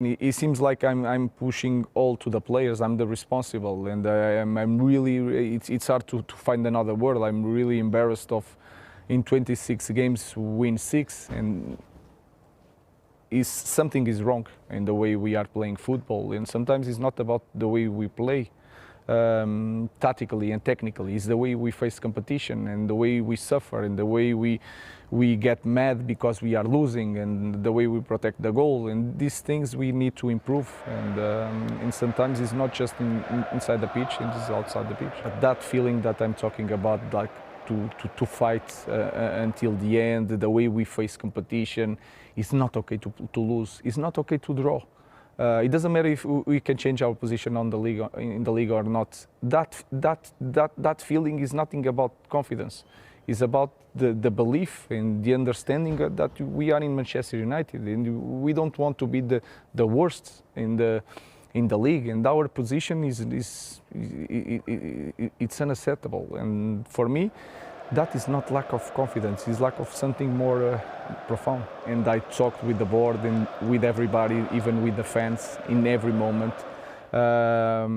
It seems like I'm pushing all to the players. I'm the responsible, and I'm really. It's hard to find another word. I'm really embarrassed of, in 26 games, win 6, and something is wrong in the way we are playing football. And sometimes it's not about the way we play, tactically and technically. It's the way we face competition and the way we suffer and the way we get mad because we are losing and the way we protect the goal. And these things we need to improve. And sometimes it's not just inside the pitch, it's outside the pitch. But that feeling that I'm talking about, like to fight until the end, the way we face competition, it's not okay to lose. It's not okay to draw. It doesn't matter if we can change our position in the league or not. That feeling is nothing about confidence. It's about the belief and the understanding that we are in Manchester United, and we don't want to be the worst in the league. And our position it's unacceptable. And for me, that is not lack of confidence, it's lack of something more profound. And I talked with the board and with everybody, even with the fans, in every moment. I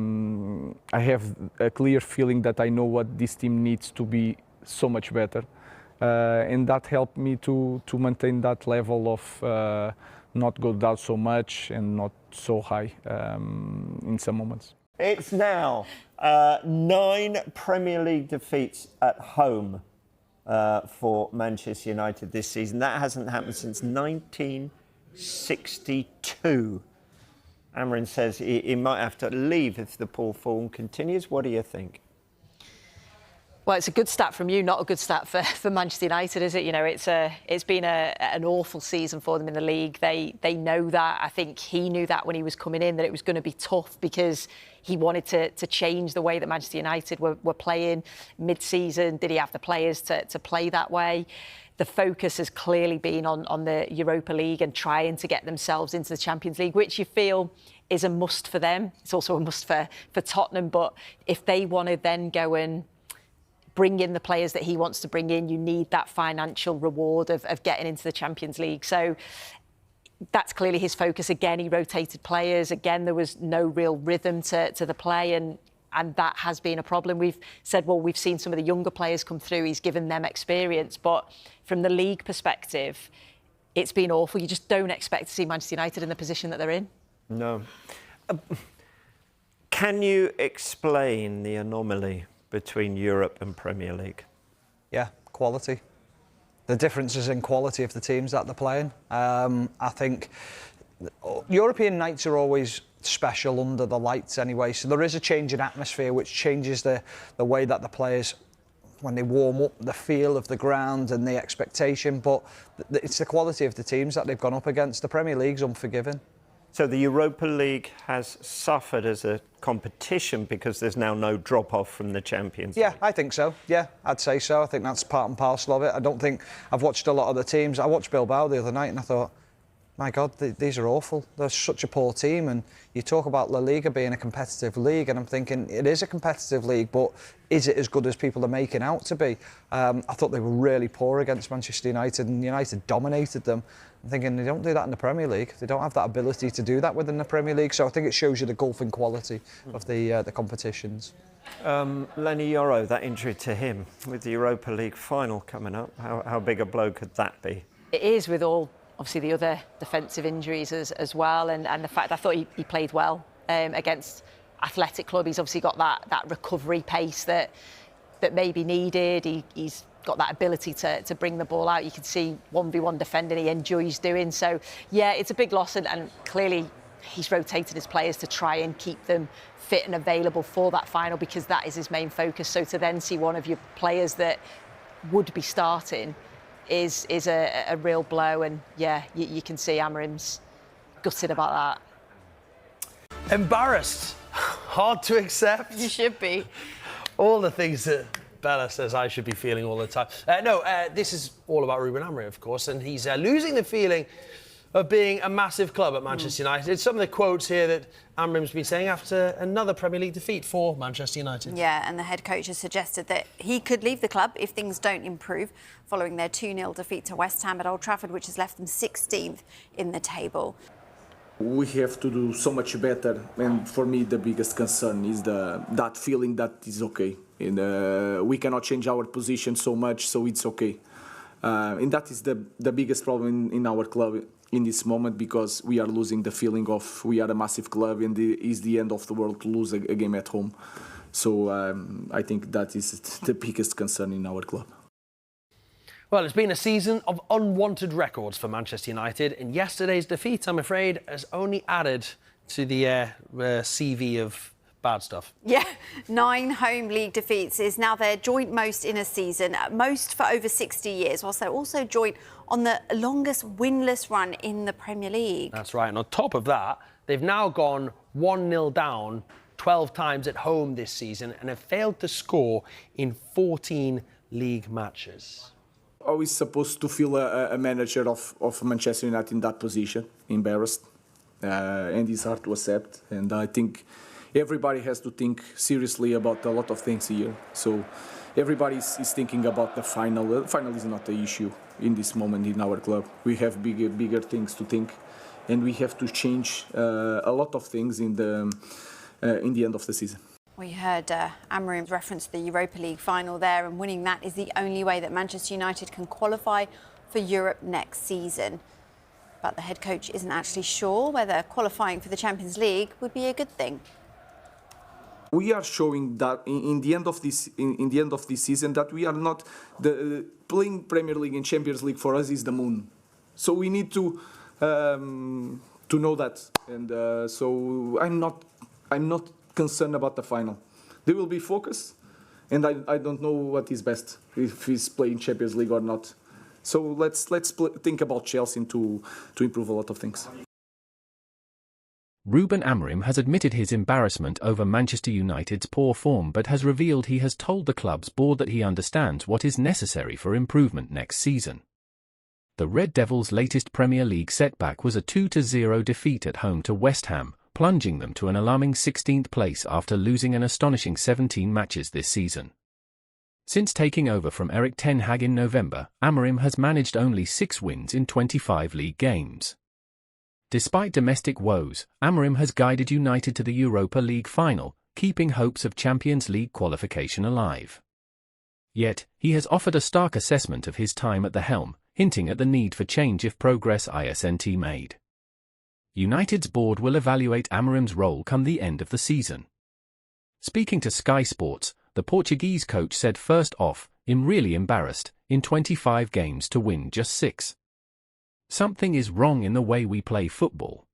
have a clear feeling that I know what this team needs to be so much better. And that helped me to maintain that level of not go down so much and not so high in some moments. It's now 9 Premier League defeats at home for Manchester United this season. That hasn't happened since 1962. Amorim says he might have to leave if the poor form continues. What do you think? Well, it's a good stat from you, not a good stat for Manchester United, is it? You know, it's been an awful season for them in the league. They know that. I think he knew that when he was coming in, that it was going to be tough because he wanted to change the way that Manchester United were playing mid-season. Did he have the players to play that way? The focus has clearly been on the Europa League and trying to get themselves into the Champions League, which you feel is a must for them. It's also a must for Tottenham. But if they want to then go and bring in the players that he wants to bring in, you need that financial reward of getting into the Champions League. So that's clearly his focus. Again, he rotated players. Again, there was no real rhythm to the play, and that has been a problem. We've said, well, we've seen some of the younger players come through. He's given them experience. But from the league perspective, it's been awful. You just don't expect to see Manchester United in the position that they're in. No. Can you explain the anomaly between Europe and Premier League? Yeah, quality. The difference is in quality of the teams that they're playing. I think European nights are always special under the lights anyway, so there is a change in atmosphere which changes the way that the players, when they warm up, the feel of the ground and the expectation, but it's the quality of the teams that they've gone up against. The Premier League's unforgiving. So the Europa League has suffered as a competition because there's now no drop-off from the Champions League? Yeah, I think so. Yeah, I'd say so. I think that's part and parcel of it. I don't think... I've watched a lot of the teams. I watched Bilbao the other night and I thought, my God, these are awful. They're such a poor team. And you talk about La Liga being a competitive league, and I'm thinking it is a competitive league, but is it as good as people are making out to be? I thought they were really poor against Manchester United, and United dominated them. I'm thinking they don't do that in the Premier League. They don't have that ability to do that within the Premier League. So I think it shows you the gulf in quality of the competitions. Lenny Yoro, that injury to him with the Europa League final coming up, how big a blow could that be? It is, with all, obviously, the other defensive injuries as well, and the fact I thought he played well against Athletic Club. He's obviously got that recovery pace that may be needed. He's got that ability to bring the ball out. You can see 1v1 defending he enjoys doing. So, yeah, it's a big loss, and clearly he's rotated his players to try and keep them fit and available for that final, because that is his main focus. So to then see one of your players that would be starting is a real blow, and yeah, you can see Amorim's gutted about that. Embarrassed. Hard to accept. You should be. All the things that Bella says I should be feeling all the time. This is all about Ruben Amorim, of course, and he's losing the feeling of being a massive club at Manchester United. Some of the quotes here that Amorim's been saying after another Premier League defeat for Manchester United. Yeah, and the head coach has suggested that he could leave the club if things don't improve following their 2-0 defeat to West Ham at Old Trafford, which has left them 16th in the table. We have to do so much better, and for me the biggest concern is that feeling that is okay. And we cannot change our position so much, so it's okay. And that is the biggest problem in our club in this moment, because we are losing the feeling of we are a massive club and it is the end of the world to lose a game at home. So I think that is the biggest concern in our club. Well, it's been a season of unwanted records for Manchester United, and yesterday's defeat, I'm afraid, has only added to the CV of bad stuff. Yeah, 9 home league defeats is now their joint most in a season, most for over 60 years, whilst they're also joint on the longest winless run in the Premier League. That's right, and on top of that, they've now gone 1-0 down 12 times at home this season and have failed to score in 14 league matches. Always supposed to feel a manager of Manchester United in that position, embarrassed, and it's hard to accept. And I think everybody has to think seriously about a lot of things here. So everybody is thinking about the final. The final is not the issue in this moment in our club. We have bigger things to think, and we have to change a lot of things in the end of the season. We heard Amorim reference the Europa League final there, and winning that is the only way that Manchester United can qualify for Europe next season. But the head coach isn't actually sure whether qualifying for the Champions League would be a good thing. We are showing that in the end of this season that we are not playing Premier League and Champions League for us is the moon. So we need to know that, and so I'm not concerned about the final. They will be focused, and I don't know what is best, if he's playing Champions League or not. So let's think about Chelsea to improve a lot of things. Ruben Amorim has admitted his embarrassment over Manchester United's poor form, but has revealed he has told the club's board that he understands what is necessary for improvement next season. The Red Devils' latest Premier League setback was a 2-0 defeat at home to West Ham, plunging them to an alarming 16th place after losing an astonishing 17 matches this season. Since taking over from Erik ten Hag in November, Amorim has managed only 6 wins in 25 league games. Despite domestic woes, Amorim has guided United to the Europa League final, keeping hopes of Champions League qualification alive. Yet, he has offered a stark assessment of his time at the helm, hinting at the need for change if progress isn't made. United's board will evaluate Amorim's role come the end of the season. Speaking to Sky Sports, the Portuguese coach said first off, "I'm really embarrassed, in 25 games to win just 6. Something is wrong in the way we play football.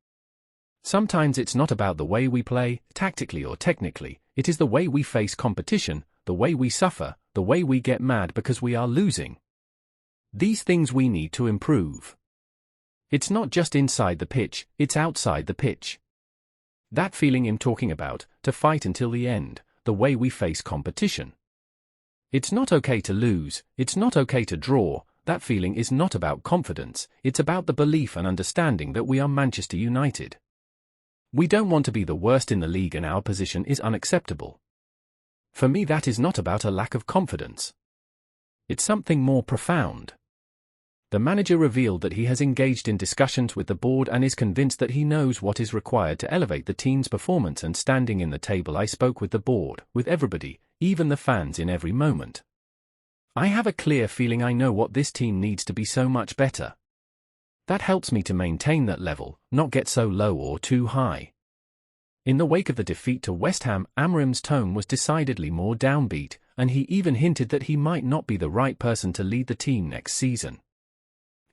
Sometimes it's not about the way we play, tactically or technically, it is the way we face competition, the way we suffer, the way we get mad because we are losing. These things we need to improve. It's not just inside the pitch, it's outside the pitch. That feeling I'm talking about, to fight until the end, the way we face competition. It's not okay to lose, it's not okay to draw. That feeling is not about confidence, it's about the belief and understanding that we are Manchester United. We don't want to be the worst in the league, and our position is unacceptable. For me, that is not about a lack of confidence. It's something more profound." The manager revealed that he has engaged in discussions with the board and is convinced that he knows what is required to elevate the team's performance and standing in the table. "I spoke with the board, with everybody, even the fans in every moment. I have a clear feeling I know what this team needs to be so much better. That helps me to maintain that level, not get so low or too high." In the wake of the defeat to West Ham, Amorim's tone was decidedly more downbeat, and he even hinted that he might not be the right person to lead the team next season.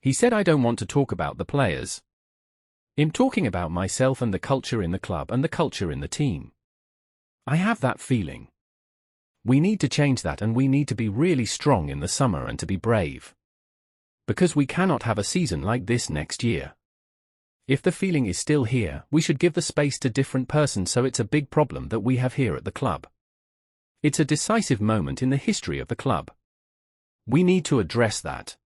He said, "I don't want to talk about the players. I'm talking about myself and the culture in the club and the culture in the team. I have that feeling. We need to change that, and we need to be really strong in the summer and to be brave. Because we cannot have a season like this next year. If the feeling is still here, we should give the space to different persons, so it's a big problem that we have here at the club. It's a decisive moment in the history of the club. We need to address that."